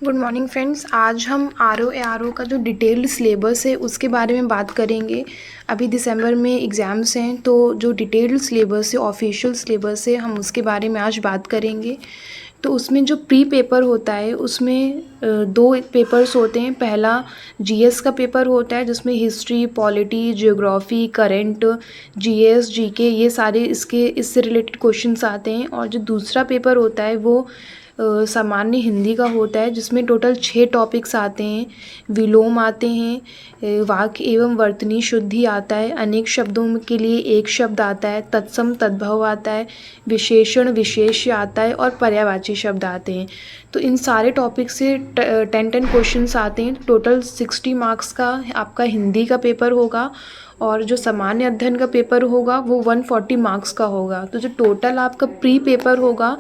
Good morning friends. आज हम R O का जो डिटेल्ड सिलेबस है उसके बारे में बात करेंगे। अभी दिसंबर में एग्ज़ाम्स हैं, तो जो डिटेल्ड सिलेबस है, ऑफिशियल सिलेबस है, हम उसके बारे में आज बात करेंगे। तो उसमें जो प्री पेपर होता है उसमें दो पेपर्स होते हैं। पहला जीएस का पेपर होता है जिसमें history, polity, geography, current, GS, GK ये सारे इससे रिलेटेड क्वेश्चंस आते हैं। और जो दूसरा पेपर होता है वो सामान्य हिंदी का होता है जिसमें टोटल 6 टॉपिक्स आते हैं। विलोम आते हैं, वाक्य एवं वर्तनी शुद्धि आता है, अनेक शब्दों के लिए एक शब्द आता है, तत्सम तद्भव आता है, विशेषण विशेष्य आता है और पर्यायवाची शब्द आते हैं। तो इन सारे टॉपिक से 10 क्वेश्चंस आते हैं। टोटल 60 मार्क्स का आपका हिंदी का पेपर होगा और जो सामान्य अध्ययन का पेपर होगा वो 140 मार्क्स का होगा। तो जो टोटल आपका प्री पेपर होगा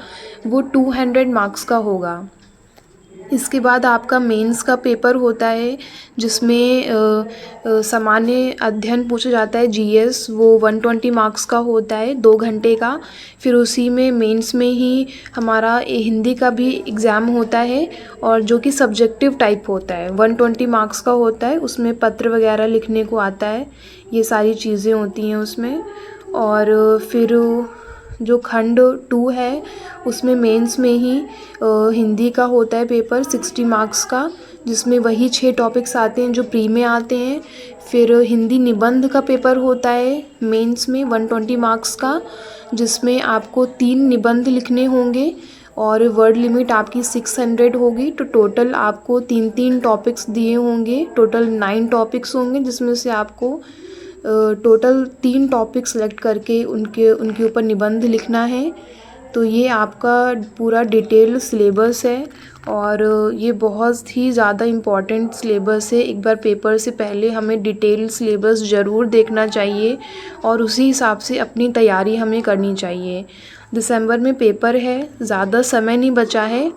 वो 200 मार्क्स का होगा। इसके बाद आपका मेंस का पेपर होता है जिसमें सामान्य अध्ययन पूछा जाता है, जीएस, वो 120 मार्क्स का होता है, 2 घंटे का। फिर उसी में मेंस में ही हमारा हिंदी का भी एग्ज़ाम होता है और जो कि सब्जेक्टिव टाइप होता है, 120 मार्क्स का होता है। उसमें पत्र वगैरह लिखने को आता है, ये सारी चीज़ें होती हैं उसमें। और फिर जो खंड 2 है उसमें मेंस में ही हिंदी का होता है पेपर 60 मार्क्स का, जिसमें वही 6 टॉपिक्स आते हैं जो प्री में आते हैं। फिर हिंदी निबंध का पेपर होता है मेंस में 120 मार्क्स का, जिसमें आपको 3 निबंध लिखने होंगे और वर्ड लिमिट आपकी 600 होगी। तो टोटल आपको 3-3 टॉपिक्स दिए होंगे, टोटल 9 टॉपिक्स होंगे, जिसमें से आपको टोटल 3 टॉपिक सेलेक्ट करके उनके ऊपर निबंध लिखना है। तो ये आपका पूरा डिटेल सिलेबस है और ये बहुत ही ज़्यादा इम्पॉर्टेंट सिलेबस है। एक बार पेपर से पहले हमें डिटेल सिलेबस ज़रूर देखना चाहिए और उसी हिसाब से अपनी तैयारी हमें करनी चाहिए। दिसंबर में पेपर है, ज़्यादा समय नहीं बचा है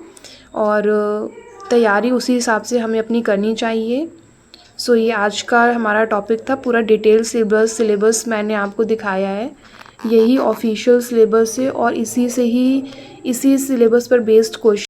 और तैयारी उसी हिसाब से हमें अपनी करनी चाहिए। सो ये आज का हमारा टॉपिक था। पूरा डिटेल सिलेबस मैंने आपको दिखाया है। यही ऑफिशियल सिलेबस है और इसी सिलेबस पर बेस्ड क्वेश्चन